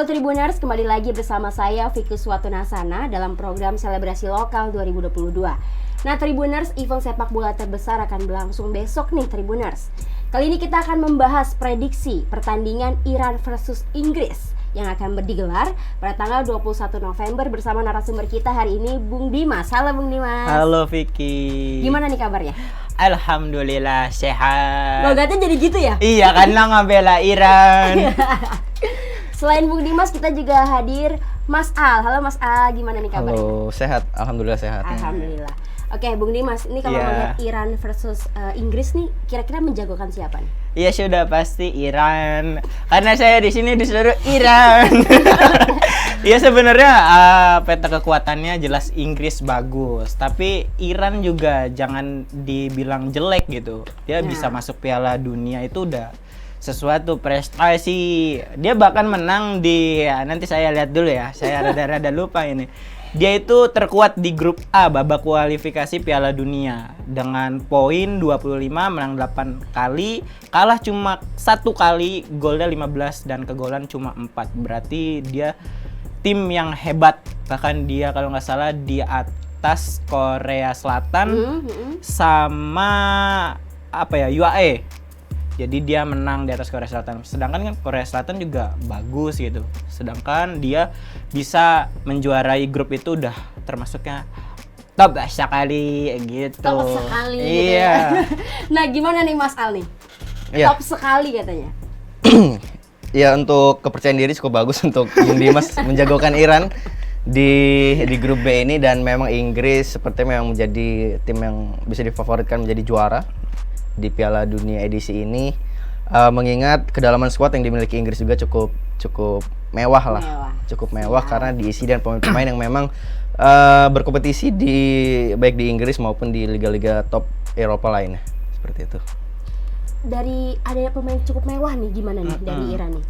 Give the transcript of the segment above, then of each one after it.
Halo Tribuners, kembali lagi bersama saya Vicky Suwatunasana dalam program Selebrasi Lokal 2022. Nah Tribuners, event sepak bola terbesar akan berlangsung besok nih Tribuners. Kali ini kita akan membahas prediksi pertandingan Iran versus Inggris yang akan digelar pada tanggal 21 November bersama narasumber kita hari ini, Bung Dimas. Halo Bung Dimas. Halo Vicky. Gimana nih kabarnya? Alhamdulillah sehat. Logatnya jadi gitu ya? Iya, karena ngebela Iran. Selain Bung Dimas, kita juga hadir Mas Al. Halo Mas Al, gimana nih kabarnya? Halo, sehat. Alhamdulillah sehat. Alhamdulillah. Oke, Bung Dimas, ini kalau melihat Iran versus Inggris nih, kira-kira menjagokan siapa nih? Iya sudah pasti Iran. Karena saya di sini disuruh Iran. Iya sebenarnya peta kekuatannya jelas Inggris bagus, tapi Iran juga jangan dibilang jelek gitu. Dia bisa masuk Piala Dunia itu udah sesuatu prestasi. Dia bahkan menang di nanti saya lihat dulu ya. Saya rada-rada lupa ini. Dia itu terkuat di grup A babak kualifikasi Piala Dunia dengan poin 25, menang 8 kali, kalah cuma 1 kali, golnya 15 dan kegolan cuma 4. Berarti dia tim yang hebat. Bahkan dia kalau nggak salah di atas Korea Selatan sama UAE. Jadi dia menang di atas Korea Selatan. Sedangkan kan Korea Selatan juga bagus gitu. Sedangkan dia bisa menjuarai grup itu udah termasuknya top sekali gitu. Top sekali. Iya. Nah, gimana nih Mas Al nih? Iya. Top sekali katanya. Ya, untuk kepercayaan diri cukup bagus untuk Bung Dimas menjagokan Iran di grup B ini, dan memang Inggris sepertinya memang menjadi tim yang bisa difavoritkan menjadi juara di Piala Dunia edisi ini, mengingat kedalaman skuad yang dimiliki Inggris juga cukup mewah lah. Cukup mewah karena diisi dengan pemain-pemain yang memang berkompetisi baik di Inggris maupun di liga-liga top Eropa lainnya. Seperti itu. Dari adanya pemain cukup mewah nih, gimana nih dari Iran nih?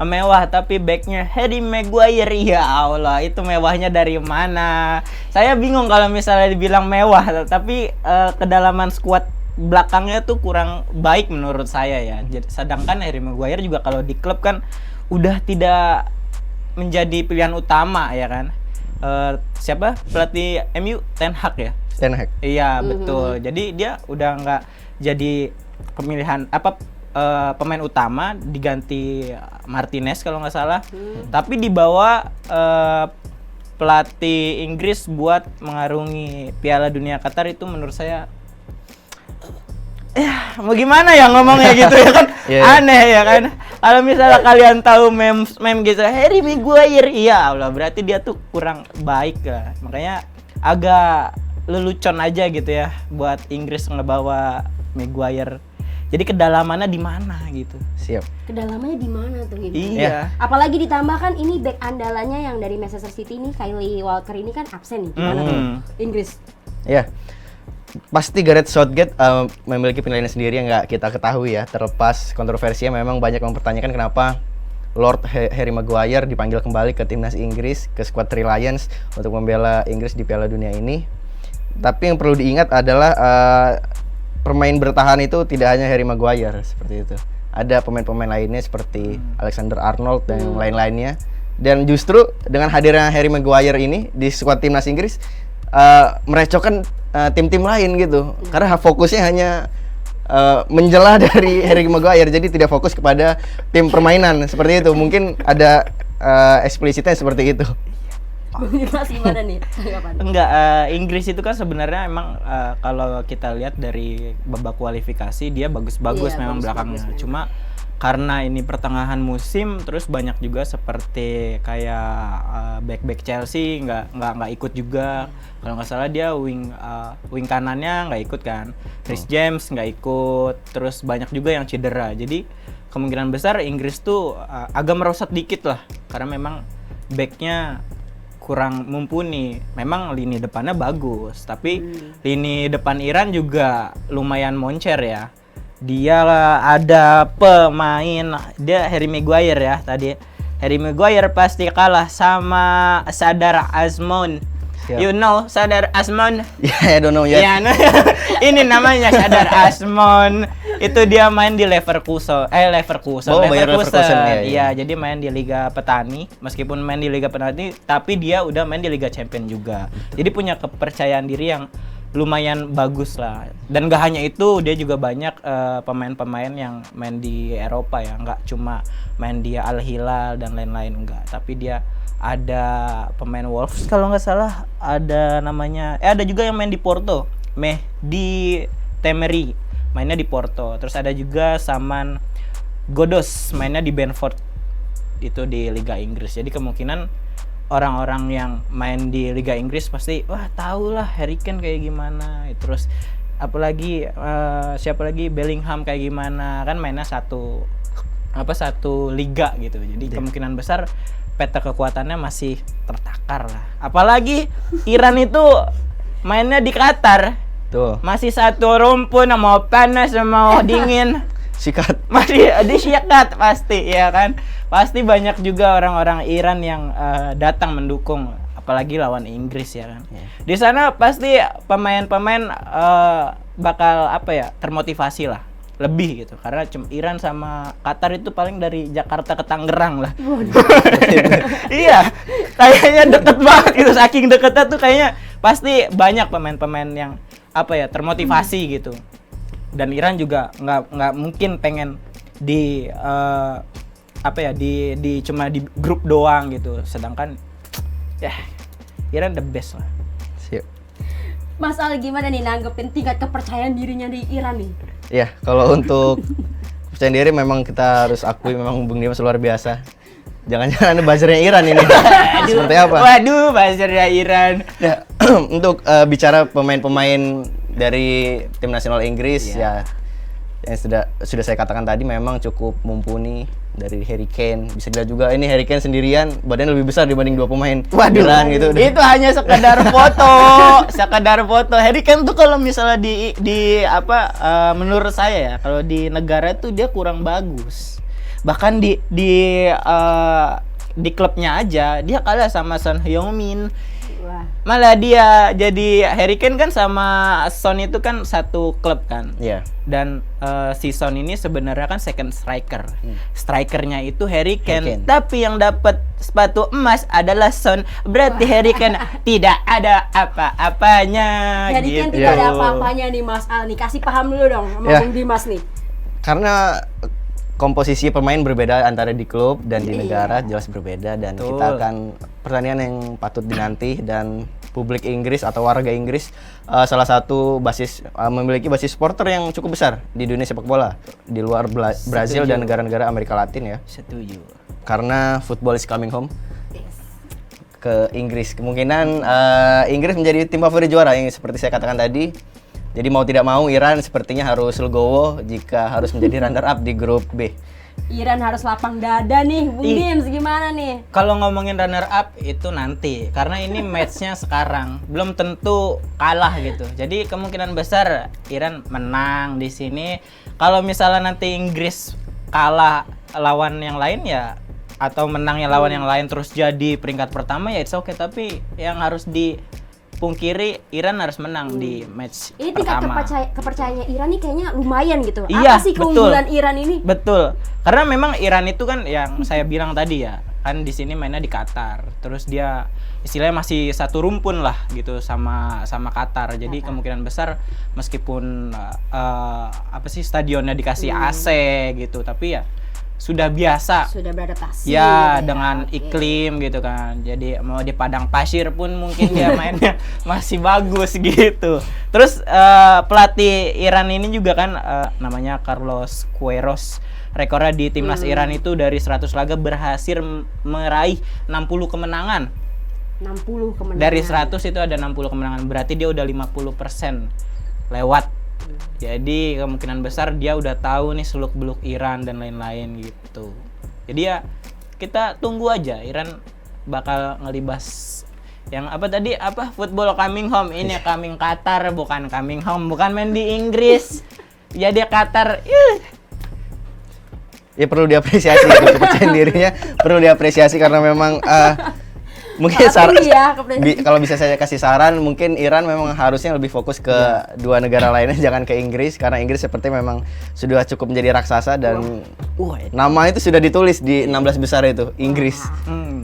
Mewah tapi backnya Harry Maguire, ya Allah, itu mewahnya dari mana? Saya bingung kalau misalnya dibilang mewah, tapi kedalaman skuad belakangnya tuh kurang baik menurut saya ya. Sedangkan Harry Maguire juga kalau di klub kan udah tidak menjadi pilihan utama ya kan. Siapa pelatih MU? Ten Hag ya. Ten Hag. Iya betul. Jadi dia udah nggak jadi pemilihan pemain utama, diganti Martinez kalau nggak salah. Tapi dibawa pelatih Inggris buat mengarungi Piala Dunia Qatar, itu menurut saya mau gimana ya ngomongnya gitu ya kan. Aneh ya kan. Kalau misalnya kalian tahu meme gitu Harry Maguire, iya Allah, berarti dia tuh kurang baik lah. Makanya agak lelucon aja gitu ya buat Inggris ngebawa Maguire. Jadi kedalamannya di mana gitu. Siap. Kedalamannya di mana tuh gitu. Iya. Apalagi ditambahkan ini back andalanya yang dari Manchester City nih, Kyle Walker ini kan absen nih. Gimana tuh Inggris? Ya. Pasti Gareth Southgate memiliki penilaian sendiri yang nggak kita ketahui ya. Terlepas kontroversinya, memang banyak mempertanyakan kenapa Lord Harry Maguire dipanggil kembali ke timnas Inggris, ke skuad Three Lions untuk membela Inggris di Piala Dunia ini. Tapi yang perlu diingat adalah pemain bertahan itu tidak hanya Harry Maguire seperti itu. Ada pemain-pemain lainnya seperti Alexander Arnold dan yang lain-lainnya. Dan justru dengan hadirnya Harry Maguire ini di skuad timnas Inggris merecehkan tim-tim lain gitu. Karena fokusnya hanya menjela dari Harry Maguire, jadi tidak fokus kepada tim permainan seperti itu. Mungkin ada eksplisitnya seperti itu. Mas gimana nih? Enggak, Inggris itu kan sebenarnya emang kalau kita lihat dari babak kualifikasi dia bagus-bagus memang belakangnya. Cuma karena ini pertengahan musim, terus banyak juga seperti kayak back Chelsea nggak ikut juga. Kalau nggak salah dia wing kanannya nggak ikut kan. Reece James nggak ikut. Terus banyak juga yang cedera. Jadi kemungkinan besar Inggris tuh agak merosot dikit lah, karena memang backnya kurang mumpuni. Memang lini depannya bagus, tapi lini depan Iran juga lumayan moncer ya. Dia ada pemain, dia Harry Maguire ya tadi. Harry Maguire pasti kalah sama Sardar Azmoun. You know Sardar Azmoun? Yeah, I don't know yet. Yeah, ini namanya Sardar Azmoun. Itu dia main di Leverkusen. Bayer Leverkusen, iya. Iya, jadi main di Liga Petani. Meskipun main di Liga Petani, tapi dia udah main di Liga Champion juga. Jadi punya kepercayaan diri yang lumayan bagus lah. Dan gak hanya itu, dia juga banyak pemain-pemain yang main di Eropa ya. Nggak cuma main di Al Hilal dan lain-lain, enggak. Tapi dia ada pemain Wolves kalau nggak salah, ada namanya ada juga yang main di Porto, Mehdi Temeri mainnya di Porto. Terus ada juga Saman Ghoddos mainnya di Brentford, itu di Liga Inggris. Jadi kemungkinan orang-orang yang main di Liga Inggris pasti wah tahu lah Harry Kane kayak gimana. Terus apalagi siapa lagi, Bellingham kayak gimana, kan mainnya satu liga gitu. Jadi kemungkinan besar peta kekuatannya masih tertakar lah. Apalagi Iran itu mainnya di Qatar. Tuh. Masih satu rumpun, mau panas mau dingin. Sikat. Masih disikat pasti ya kan. Pasti banyak juga orang-orang Iran yang datang mendukung, apalagi lawan Inggris ya kan. Di sana pasti pemain-pemain bakal termotivasi lah lebih gitu, karena Iran sama Qatar itu paling dari Jakarta ke Tangerang lah. Iya, kayaknya deket banget gitu, saking deketnya tuh kayaknya pasti banyak pemain-pemain yang termotivasi gitu. Dan Iran juga nggak mungkin pengen di cuma di grup doang gitu, sedangkan ya Iran the best lah. Siap. Mas Al gimana nih nanggepin tingkat kepercayaan dirinya di Iran nih? Ya, kalau untuk kepercayaan diri memang kita harus akui memang Bung Dimas luar biasa. Jangan-jangan ada buzzernya Iran ini. Seperti apa? Waduh, buzzernya Iran. Ya, untuk bicara pemain-pemain dari tim nasional Inggris ya yang sudah saya katakan tadi memang cukup mumpuni. Dari Harry Kane, bisa dilihat juga ini Harry Kane sendirian badannya lebih besar dibanding dua pemain Iran gitu. Itu hanya sekedar foto. Harry Kane tuh kalau misalnya menurut saya ya, kalau di negara tuh dia kurang bagus. Bahkan di klubnya aja dia kalah sama Son Heung-min. Malah dia jadi Harry Kane kan sama Son itu kan satu klub kan. Iya. Dan si Son ini sebenarnya kan second striker. Strikernya itu Harry Kane. Tapi yang dapat sepatu emas adalah Son. Berarti Harry Kane tidak ada apa-apanya. Harry Kane tidak ada apa-apanya nih Mas Al nih. Kasih paham dulu dong sama Bung Dimas nih. Karena komposisi pemain berbeda antara di klub dan di negara jelas berbeda, dan kita akan pertandingan yang patut dinanti, dan publik Inggris atau warga Inggris salah satu memiliki basis supporter yang cukup besar di dunia sepak bola di luar Brazil dan negara-negara Amerika Latin ya. Setuju. Karena football is coming home ke Inggris. Kemungkinan Inggris menjadi tim favorit juara yang seperti saya katakan tadi. Jadi mau tidak mau Iran sepertinya harus legowo jika harus menjadi runner up di grup B. Iran harus lapang dada nih, Bung Dims gimana nih? Kalau ngomongin runner up itu nanti, karena ini matchnya sekarang belum tentu kalah gitu. Jadi kemungkinan besar Iran menang di sini. Kalau misalnya nanti Inggris kalah lawan yang lain ya, atau menangnya lawan yang lain terus jadi peringkat pertama ya it's okay. Tapi yang harus dipungkiri Iran harus menang di match ini tingkat pertama. Kepercayaannya Iran nih kayaknya lumayan gitu. Iya, apa sih keunggulan Iran ini? Betul. Karena memang Iran itu kan yang saya bilang tadi ya, kan di sini mainnya di Qatar. Terus dia istilahnya masih satu rumpun lah gitu sama Qatar. Jadi kemungkinan besar meskipun stadionnya dikasih AC gitu, tapi ya sudah beradaptasi ya dengan iklim gitu kan. Jadi mau di padang pasir pun mungkin dia mainnya masih bagus gitu. Terus pelatih Iran ini juga kan namanya Carlos Queiroz. Rekornya di timnas Iran itu dari 100 laga berhasil meraih 60 kemenangan. 60 kemenangan. Dari 100 itu ada 60 kemenangan. Berarti dia udah 50% lewat. Jadi kemungkinan besar dia udah tahu nih seluk-beluk Iran dan lain-lain gitu. Jadi ya kita tunggu aja, Iran bakal ngelibas yang football coming home. Ini coming Qatar, bukan coming home, bukan main di Inggris. Jadi Qatar ya perlu diapresiasi gitu, kepercayaan dirinya perlu diapresiasi karena memang Mungkin kalau bisa saya kasih saran, mungkin Iran memang harusnya lebih fokus ke dua negara lainnya, jangan ke Inggris, karena Inggris seperti memang sudah cukup menjadi raksasa dan nama itu sudah ditulis di 16 besar itu, Inggris.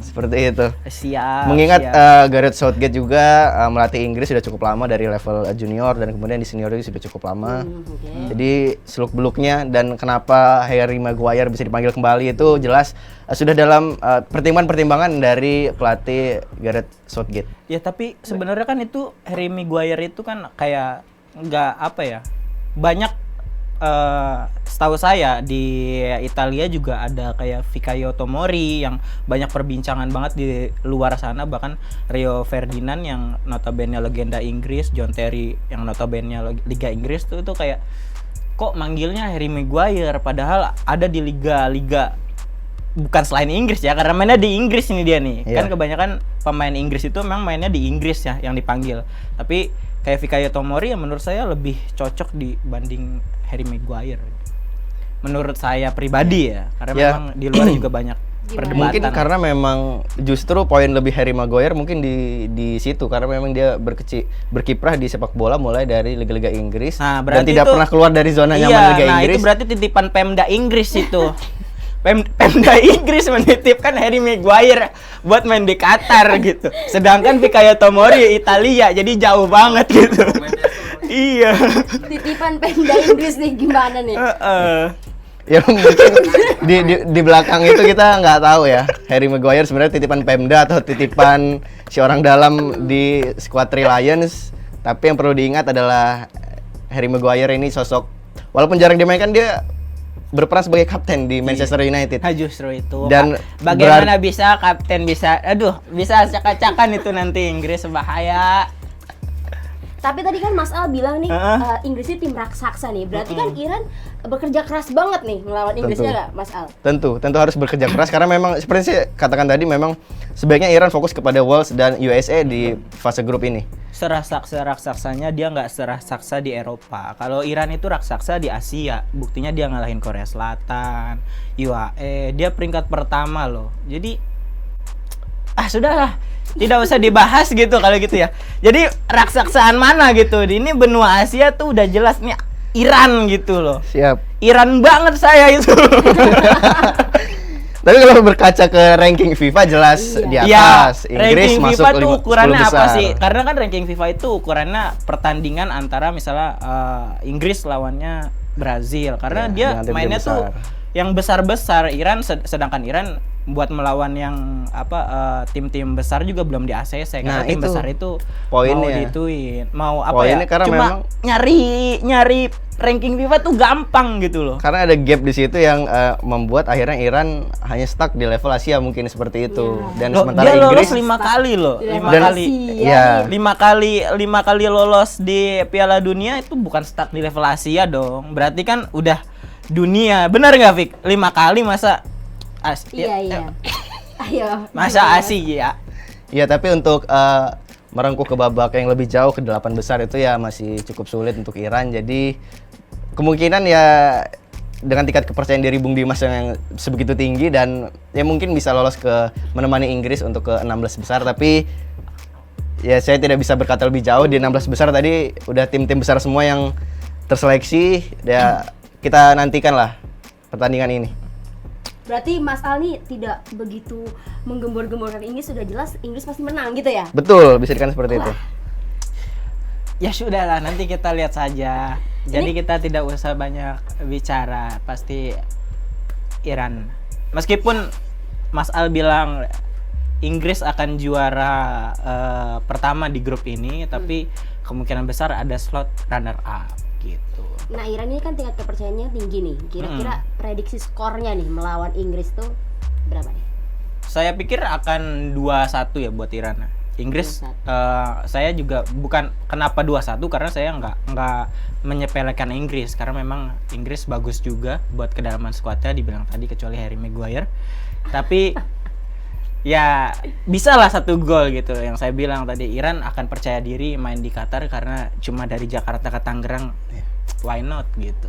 Seperti itu. Siap. Mengingat siap. Gareth Southgate juga melatih Inggris sudah cukup lama dari level junior dan kemudian di senior juga sudah cukup lama. Jadi seluk-beluknya dan kenapa Harry Maguire bisa dipanggil kembali itu jelas sudah dalam pertimbangan-pertimbangan dari pelatih Gareth Southgate. Ya tapi sebenarnya kan itu Harry Maguire itu kan kayak nggak apa ya, banyak setahu saya di Italia juga ada kayak Fikayo Tomori yang banyak perbincangan banget di luar sana, bahkan Rio Ferdinand yang notabene legenda Inggris, John Terry yang notabene Liga Inggris tuh itu kayak kok manggilnya Harry Maguire padahal ada di liga-liga bukan selain Inggris ya, karena mainnya di Inggris ini dia nih. Kan kebanyakan pemain Inggris itu memang mainnya di Inggris ya yang dipanggil. Tapi kayak Fikayo Tomori yang menurut saya lebih cocok dibanding Harry Maguire. Menurut saya pribadi ya, karena memang di luar juga banyak perdebatan. Mungkin karena memang justru poin lebih Harry Maguire mungkin di situ karena memang dia berkiprah di sepak bola mulai dari liga-liga Inggris dan tidak pernah keluar dari zona nyaman liga Inggris. Itu berarti titipan Pemda Inggris itu. Pemda Inggris menitipkan Harry Maguire buat main di Qatar gitu. Sedangkan Fikayo Tomori Italia, jadi jauh banget gitu. Iya. Titipan Pemda Inggris nih gimana nih? Ya mungkin di belakang itu kita nggak tahu ya. Harry Maguire sebenarnya titipan Pemda atau titipan si orang dalam di skuad Three Lions. Tapi yang perlu diingat adalah Harry Maguire ini sosok walaupun jarang dimainkan dia berperan sebagai kapten di Manchester United. Justru itu. Dan bagaimana bisa kapten bisa acak-acakan itu nanti Inggris bahaya. Tapi tadi kan Mas Al bilang nih Inggris itu tim raksasa nih. Berarti kan Iran bekerja keras banget nih melawan Inggrisnya nggak, Mas Al? Tentu harus bekerja keras karena memang seperti saya katakan tadi memang sebaiknya Iran fokus kepada Wales dan USA di fase grup ini. Raksasanya dia nggak seraksasa di Eropa. Kalau Iran itu raksasa di Asia. Buktinya dia ngalahin Korea Selatan, UAE. Dia peringkat pertama loh. Jadi sudahlah. Tidak usah dibahas gitu kalau gitu ya. Jadi raksasaan mana gitu. Ini benua Asia tuh udah jelas nih Iran gitu loh. Siap. Iran banget saya itu. Tapi kalau berkaca ke ranking FIFA jelas di atas. Inggris ranking masuk FIFA tuh ukurannya apa sih? besar. Karena kan ranking FIFA itu ukurannya pertandingan antara misalnya Inggris lawannya Brazil. Karena dia mainnya tuh yang besar-besar. Iran sedangkan Iran buat melawan yang tim-tim besar juga belum di ACC karena tim besar itu poinnya. mau dituin mau apa poinnya ya karena cuma memang nyari ranking FIFA tuh gampang gitu loh karena ada gap di situ yang membuat akhirnya Iran hanya stuck di level Asia mungkin seperti itu dan sementara dia Inggris lolos 5 kali loh 5 kali lolos di Piala Dunia itu bukan stuck di level Asia dong berarti kan udah dunia benar nggak Fik 5 kali masa Iya. Ayo. Masa Asia. Iya, tapi untuk merengkuh ke babak yang lebih jauh ke 8 besar itu ya masih cukup sulit untuk Iran. Jadi kemungkinan ya dengan tingkat kepercayaan diri Bung Dimas yang sebegitu tinggi dan ya mungkin bisa lolos ke menemani Inggris untuk ke 16 besar tapi ya saya tidak bisa berkata lebih jauh di 16 besar tadi udah tim-tim besar semua yang terseleksi ya kita nantikan lah pertandingan ini. Berarti Mas Al nih tidak begitu menggembor-gemborkan Inggris, sudah jelas Inggris pasti menang gitu ya? Betul, bisa dikatakan seperti itu. Ya sudahlah, nanti kita lihat saja. Jadi kita tidak usah banyak bicara, pasti Iran. Meskipun Mas Al bilang Inggris akan juara pertama di grup ini, tapi kemungkinan besar ada slot runner up gitu. Nah, Iran ini kan tingkat kepercayaannya tinggi nih. Kira-kira prediksi skornya nih melawan Inggris tuh berapa nih? Saya pikir akan 2-1 ya buat Iran. Inggris saya juga bukan kenapa 2-1 karena saya nggak menyepelekan Inggris karena memang Inggris bagus juga buat kedalaman skuadnya dibilang tadi kecuali Harry Maguire. Tapi ya bisa lah 1 gol gitu yang saya bilang tadi. Iran akan percaya diri main di Qatar karena cuma dari Jakarta ke Tangerang, why not gitu.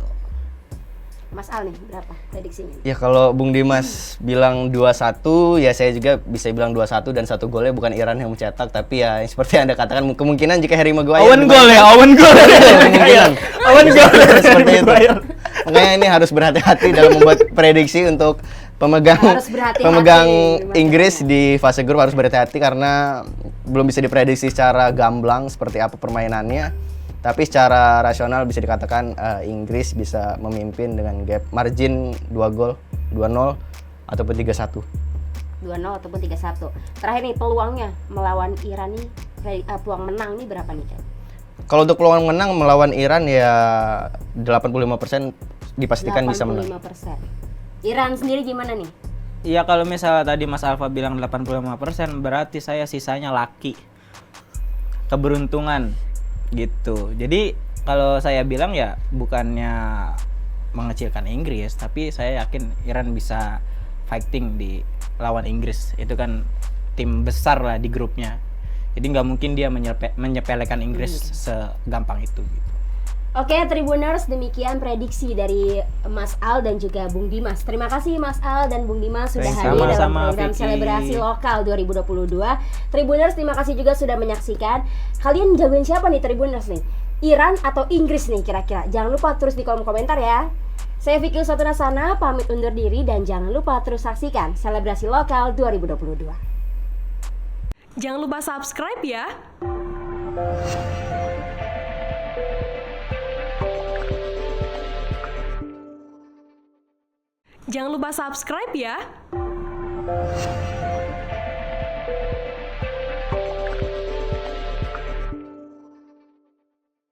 Mas Al nih, berapa prediksinya? Ya kalau Bung Dimas bilang 2-1, ya saya juga bisa bilang 2-1 dan 1 golnya bukan Iran yang mencetak, tapi ya seperti yang Anda katakan kemungkinan jika Harry Maguire Owen goal ya, Owen goal. kemungkinan. Owen goal. Seperti itu. Makanya ini harus berhati-hati dalam membuat prediksi untuk Harus berhati-hati. pemegang Gimana? Inggris di fase grup harus berhati-hati karena belum bisa diprediksi secara gamblang seperti apa permainannya. Tapi secara rasional bisa dikatakan Inggris bisa memimpin dengan gap margin 2 gol, 2-0 ataupun 3-1. 2-0 ataupun 3-1. Terakhir nih peluangnya melawan Iran nih, peluang menang nih berapa nih, Cak? Kalau untuk peluang menang melawan Iran ya 85% dipastikan bisa menang. 85%. Iran sendiri gimana nih? Iya, kalau misalnya tadi Mas Alfa bilang 85%, berarti saya sisanya laki. Keberuntungan gitu. Jadi kalau saya bilang ya bukannya mengecilkan Inggris, tapi saya yakin Iran bisa fighting di lawan Inggris. Itu kan tim besar lah di grupnya. Jadi nggak mungkin dia menyepelekan Inggris segampang itu gitu. Oke, Tribuners, demikian prediksi dari Mas Al dan juga Bung Dimas. Terima kasih Mas Al dan Bung Dimas sudah hadir dalam Sama-sama, program Vicky. Selebrasi Lokal 2022. Tribuners, terima kasih juga sudah menyaksikan. Kalian jagoin siapa nih Tribuners nih? Iran atau Inggris nih kira-kira? Jangan lupa tulis di kolom komentar ya. Saya Vicky Suatunasana pamit undur diri dan jangan lupa terus saksikan Selebrasi Lokal 2022. Jangan lupa subscribe ya. Jangan lupa subscribe ya.